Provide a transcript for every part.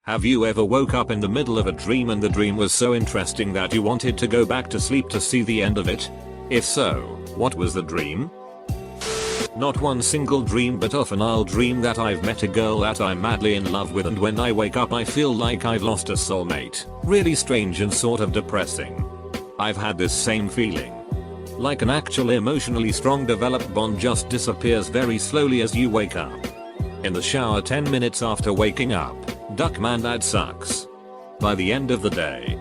Have you ever woke up in the middle of a dream and the dream was so interesting that you wanted to go back to sleep to see the end of it? If so, what was the dream? Not one single dream, but often I'll dream that I've met a girl that I'm madly in love with, and when I wake up I feel like I've lost a soulmate. Really strange and sort of depressing. I've had this same feeling. Like an actual emotionally strong developed bond just disappears very slowly as you wake up. In the shower 10 minutes after waking up. Duckman, that sucks. By the end of the day,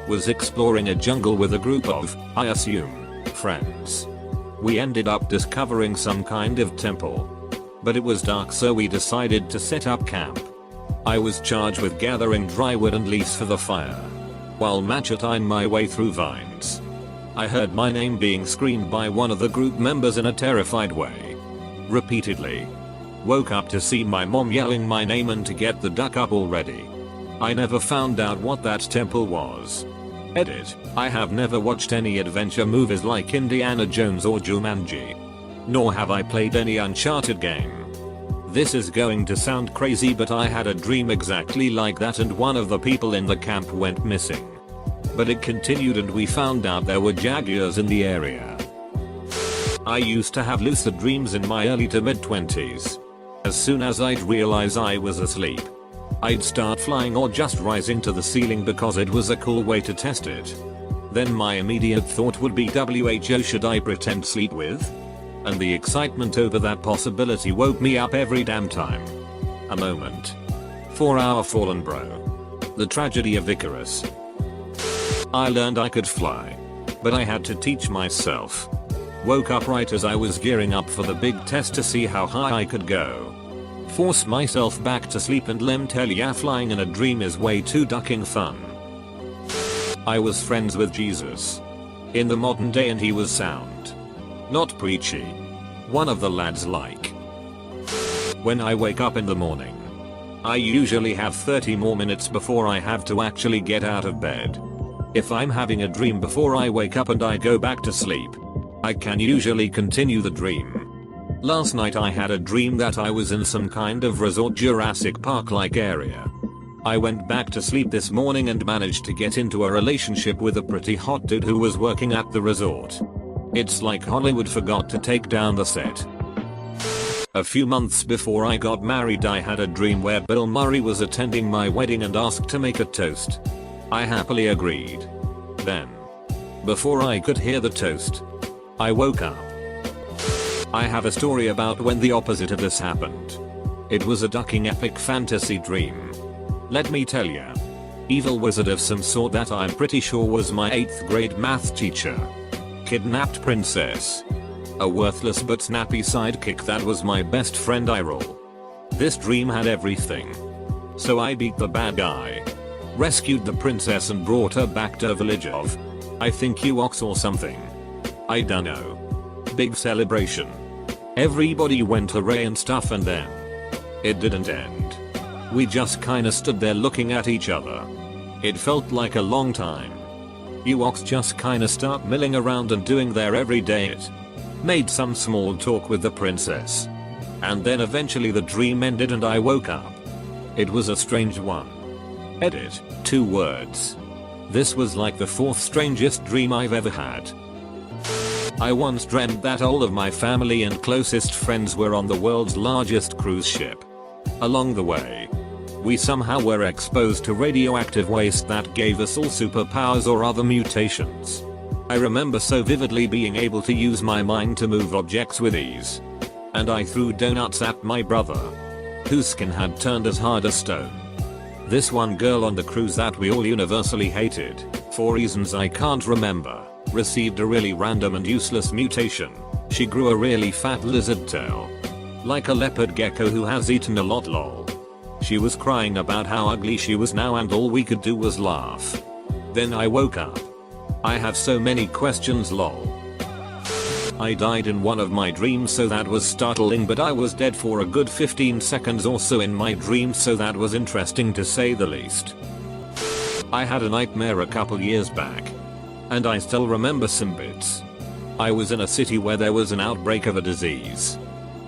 was exploring a jungle with a group of, I assume, friends. We ended up discovering some kind of temple. But it was dark, so we decided to set up camp. I was charged with gathering dry wood and leaves for the fire. While macheting my way through vines, I heard my name being screamed by one of the group members in a terrified way. Repeatedly. Woke up to see my mom yelling my name and to get the duck up already. I never found out what that temple was. Edit. I have never watched any adventure movies like Indiana Jones or Jumanji. Nor have I played any Uncharted game. This is going to sound crazy, but I had a dream exactly like that and one of the people in the camp went missing. But it continued and we found out there were jaguars in the area. I used to have lucid dreams in my early to mid 20s. As soon as I'd realize I was asleep, I'd start flying or just rising to the ceiling because it was a cool way to test it. Then my immediate thought would be, WHO, should I pretend sleep with? And the excitement over that possibility woke me up every damn time. A moment. 4-hour fallen bro. The tragedy of Icarus. I learned I could fly. But I had to teach myself. Woke up right as I was gearing up for the big test to see how high I could go. Force myself back to sleep and let me tell ya, flying in a dream is way too ducking fun. I was friends with Jesus in the modern day and he was sound. Not preachy. One of the lads like. When I wake up in the morning, I usually have 30 more minutes before I have to actually get out of bed. If I'm having a dream before I wake up and I go back to sleep, I can usually continue the dream. Last night I had a dream that I was in some kind of resort, Jurassic Park like area. I went back to sleep this morning and managed to get into a relationship with a pretty hot dude who was working at the resort. It's like Hollywood forgot to take down the set. A few months before I got married I had a dream where Bill Murray was attending my wedding and asked to make a toast. I happily agreed. Then, before I could hear the toast, I woke up. I have a story about when the opposite of this happened. It was a ducking epic fantasy dream. Let me tell ya. Evil wizard of some sort that I'm pretty sure was my 8th grade math teacher. Kidnapped princess. A worthless but snappy sidekick that was my best friend I roll. This dream had everything. So I beat the bad guy. Rescued the princess and brought her back to a village of, I think, Ewoks or something. I dunno. Big celebration. Everybody went hooray and stuff, and then it didn't end. We just kinda stood there looking at each other. It felt like a long time. Ewoks just kinda start milling around and doing their everyday it. Made some small talk with the princess. And then eventually the dream ended and I woke up. It was a strange one. Edit, 2 words. This was like the 4th strangest dream I've ever had. I once dreamt that all of my family and closest friends were on the world's largest cruise ship. Along the way, we somehow were exposed to radioactive waste that gave us all superpowers or other mutations. I remember so vividly being able to use my mind to move objects with ease. And I threw donuts at my brother, whose skin had turned as hard as stone. This one girl on the cruise that we all universally hated, for reasons I can't remember, received a really random and useless mutation. She grew a really fat lizard tail. Like a leopard gecko who has eaten a lot lol. She was crying about how ugly she was now and all we could do was laugh. Then I woke up. I have so many questions lol. I died in one of my dreams, so that was startling, but I was dead for a good 15 seconds or so in my dream, so that was interesting to say the least. I had a nightmare a couple years back. And I still remember some bits. I was in a city where there was an outbreak of a disease.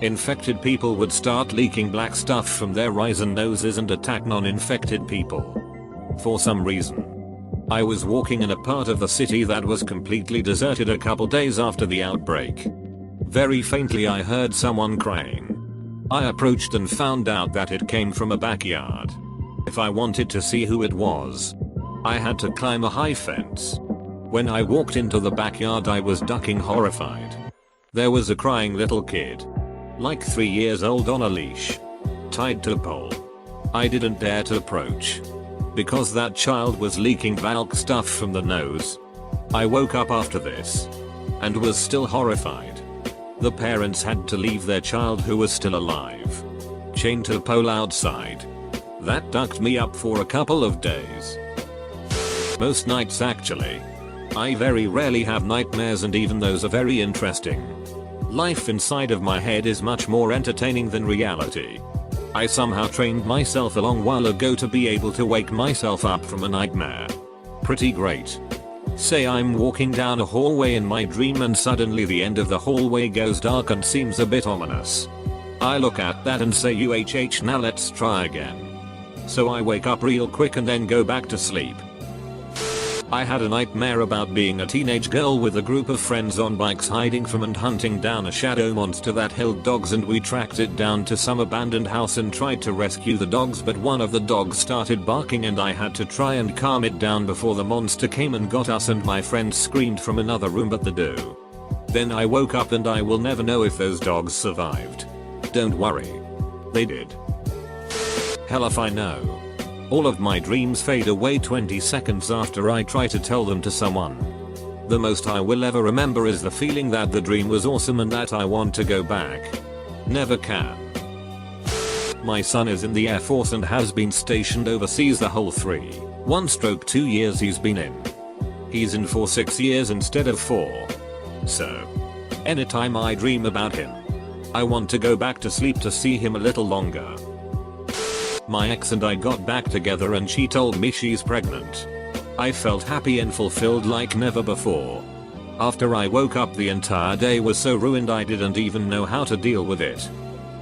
Infected people would start leaking black stuff from their eyes and noses and attack non-infected people. For some reason, I was walking in a part of the city that was completely deserted a couple days after the outbreak. Very faintly I heard someone crying. I approached and found out that it came from a backyard. If I wanted to see who it was, I had to climb a high fence. When I walked into the backyard I was ducking horrified. There was a crying little kid, like 3 years old, on a leash, tied to a pole. I didn't dare to approach, because that child was leaking black stuff from the nose. I woke up after this, and was still horrified. The parents had to leave their child, who was still alive, chained to a pole outside. That ducked me up for a couple of days. Most nights actually. I very rarely have nightmares, and even those are very interesting. Life inside of my head is much more entertaining than reality. I somehow trained myself a long while ago to be able to wake myself up from a nightmare. Pretty great. Say I'm walking down a hallway in my dream and suddenly the end of the hallway goes dark and seems a bit ominous. I look at that and say UHH, now let's try again. So I wake up real quick and then go back to sleep. I had a nightmare about being a teenage girl with a group of friends on bikes hiding from and hunting down a shadow monster that held dogs, and we tracked it down to some abandoned house and tried to rescue the dogs, but one of the dogs started barking and I had to try and calm it down before the monster came and got us, and my friends screamed from another room but they do. Then I woke up and I will never know if those dogs survived. Don't worry. They did. Hell if I know. All of my dreams fade away 20 seconds after I try to tell them to someone. The most I will ever remember is the feeling that the dream was awesome and that I want to go back. Never can. My son is in the Air Force and has been stationed overseas the whole 1-2 years he's been in. He's in for 6 years instead of 4. So, anytime I dream about him, I want to go back to sleep to see him a little longer. My ex and I got back together and she told me she's pregnant. I felt happy and fulfilled like never before. After I woke up, the entire day was so ruined I didn't even know how to deal with it.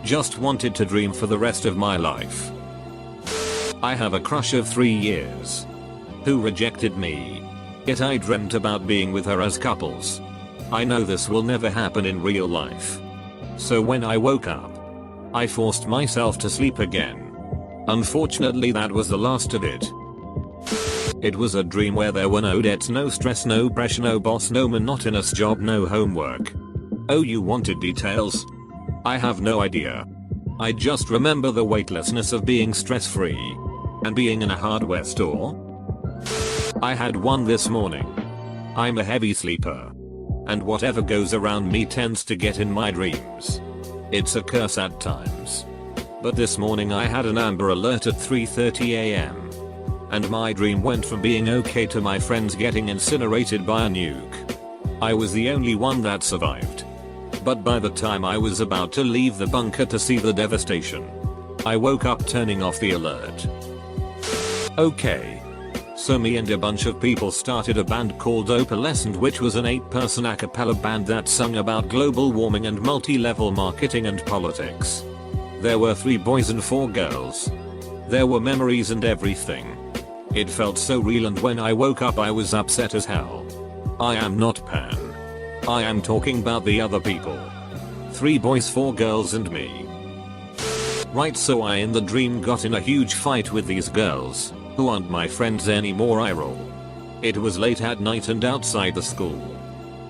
Just wanted to dream for the rest of my life. I have a crush of 3 years, who rejected me. Yet I dreamt about being with her as couples. I know this will never happen in real life. So when I woke up, I forced myself to sleep again. Unfortunately that was the last of it. It was a dream where there were no debts, no stress, no pressure, no boss, no monotonous job, no homework. Oh, you wanted details? I have no idea. I just remember the weightlessness of being stress-free. And being in a hardware store. I had one this morning. I'm a heavy sleeper. And whatever goes around me tends to get in my dreams. It's a curse at times. But this morning I had an Amber Alert at 3:30 AM. And my dream went from being okay to my friends getting incinerated by a nuke. I was the only one that survived. But by the time I was about to leave the bunker to see the devastation, I woke up turning off the alert. Okay. So me and a bunch of people started a band called Opalescent, which was an 8-person a cappella band that sung about global warming and multi-level marketing and politics. There were 3 boys and 4 girls. There were memories and everything. It felt so real, and when I woke up I was upset as hell. I am not Pan. I am talking about the other people. 3 boys, 4 girls and me. Right, so I in the dream got in a huge fight with these girls, who aren't my friends anymore. I roll. It was late at night and outside the school.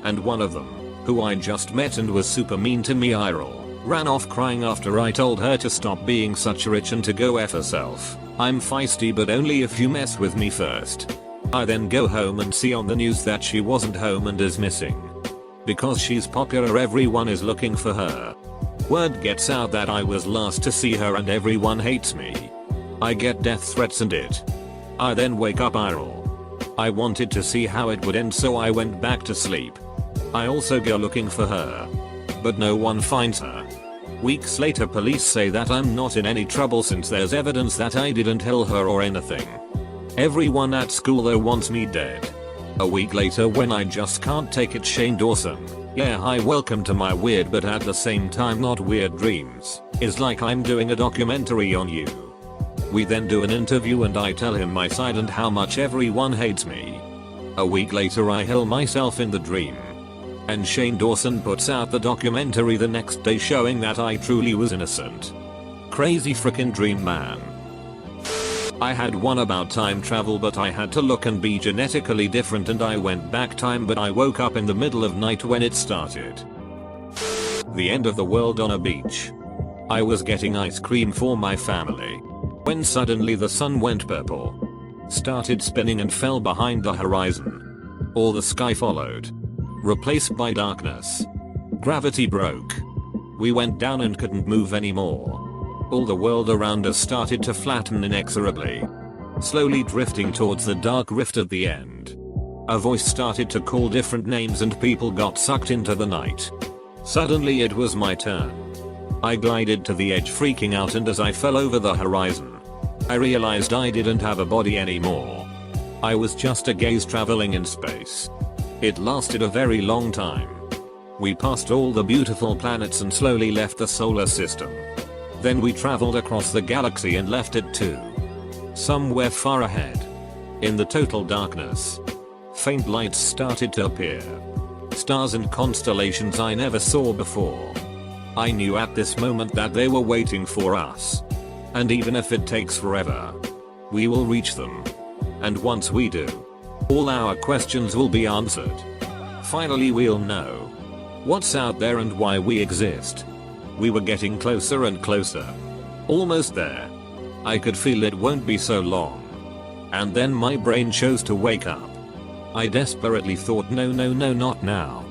And one of them, who I just met and was super mean to me, I roll, ran off crying after I told her to stop being such a bitch and to go F herself. I'm feisty, but only if you mess with me first. I then go home and see on the news that she wasn't home and is missing. Because she's popular, everyone is looking for her. Word gets out that I was last to see her and everyone hates me. I get death threats and it. I then wake up, I roll. I wanted to see how it would end, so I went back to sleep. I also go looking for her. But no one finds her. Weeks later, police say that I'm not in any trouble since there's evidence that I didn't tell her or anything. Everyone at school though wants me dead. A week later, when I just can't take it, Shane Dawson, Yeah, hi, welcome to my weird but at the same time not weird dreams. It's like I'm doing a documentary on you. We then do an interview and I tell him my side and how much everyone hates me. A week later I heal myself in the dream. And Shane Dawson puts out the documentary the next day showing that I truly was innocent. Crazy frickin' dream, man. I had one about time travel, but I had to look and be genetically different and I went back time, but I woke up in the middle of night when it started. The end of the world on a beach. I was getting ice cream for my family. When suddenly the sun went purple. Started spinning and fell behind the horizon. All the sky followed. Replaced by darkness. Gravity broke. We went down and couldn't move anymore. All the world around us started to flatten inexorably. Slowly drifting towards the dark rift at the end. A voice started to call different names and people got sucked into the night. Suddenly it was my turn. I glided to the edge freaking out, and as I fell over the horizon, I realized I didn't have a body anymore. I was just a gaze traveling in space. It lasted a very long time. We passed all the beautiful planets and slowly left the solar system. Then we traveled across the galaxy and left it too. Somewhere far ahead. In the total darkness. Faint lights started to appear. Stars and constellations I never saw before. I knew at this moment that they were waiting for us. And even if it takes forever, we will reach them. And once we do, all our questions will be answered. Finally we'll know what's out there and why we exist. We were getting closer and closer. Almost there. I could feel it won't be so long. And then my brain chose to wake up. I desperately thought no, not now.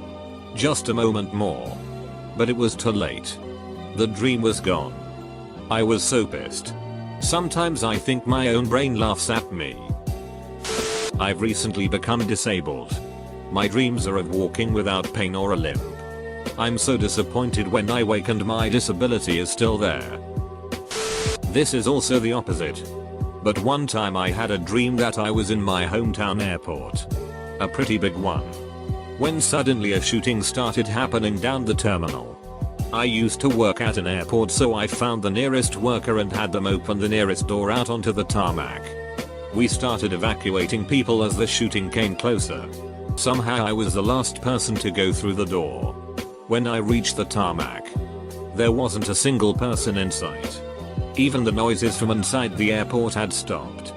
Just a moment more. But it was too late. The dream was gone. I was so pissed. Sometimes I think my own brain laughs at me. I've recently become disabled. My dreams are of walking without pain or a limp. I'm so disappointed when I wake and my disability is still there. This is also the opposite. But one time I had a dream that I was in my hometown airport. A pretty big one. When suddenly a shooting started happening down the terminal. I used to work at an airport, so I found the nearest worker and had them open the nearest door out onto the tarmac. We started evacuating people as the shooting came closer. Somehow I was the last person to go through the door. When I reached the tarmac, there wasn't a single person in sight. Even the noises from inside the airport had stopped.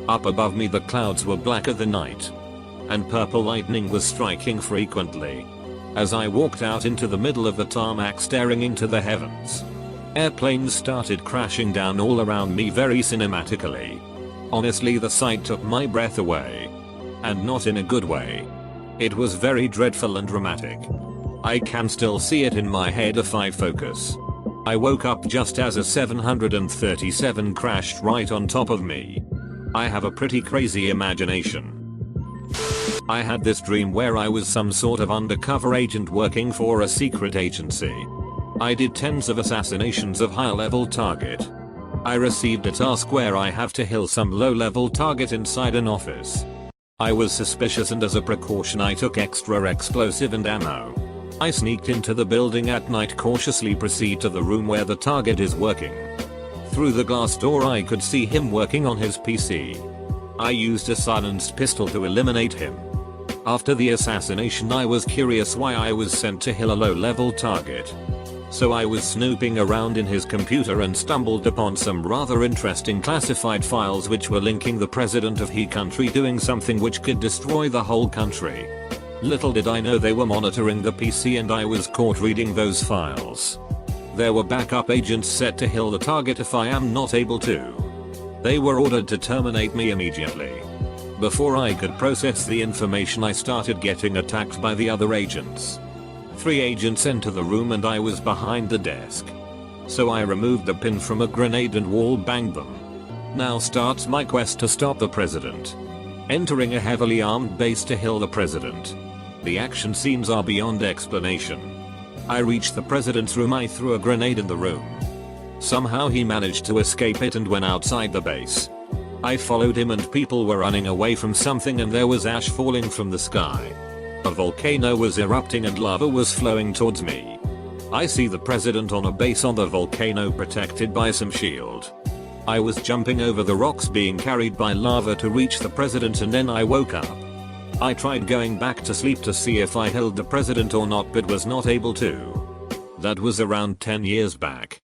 Up above me the clouds were blacker than night. And purple lightning was striking frequently. As I walked out into the middle of the tarmac staring into the heavens. Airplanes started crashing down all around me very cinematically. Honestly, the sight took my breath away. And not in a good way. It was very dreadful and dramatic. I can still see it in my head if I focus. I woke up just as a 737 crashed right on top of me. I have a pretty crazy imagination. I had this dream where I was some sort of undercover agent working for a secret agency. I did tens of assassinations of high-level target. I received a task where I have to kill some low-level target inside an office. I was suspicious and as a precaution I took extra explosive and ammo. I sneaked into the building at night, cautiously proceed to the room where the target is working. Through the glass door I could see him working on his PC. I used a silenced pistol to eliminate him. After the assassination I was curious why I was sent to kill a low-level target. So I was snooping around in his computer and stumbled upon some rather interesting classified files which were linking the president of his country doing something which could destroy the whole country. Little did I know they were monitoring the PC and I was caught reading those files. There were backup agents set to kill the target if I am not able to. They were ordered to terminate me immediately. Before I could process the information I started getting attacked by the other agents. 3 agents entered the room and I was behind the desk. So I removed the pin from a grenade and wall banged them. Now starts my quest to stop the president. Entering a heavily armed base to kill the president. The action scenes are beyond explanation. I reached the president's room, I threw a grenade in the room. Somehow he managed to escape it and went outside the base. I followed him and people were running away from something and there was ash falling from the sky. A volcano was erupting and lava was flowing towards me. I see the president on a base on the volcano protected by some shield. I was jumping over the rocks being carried by lava to reach the president, and then I woke up. I tried going back to sleep to see if I held the president or not, but was not able to. That was around 10 years back.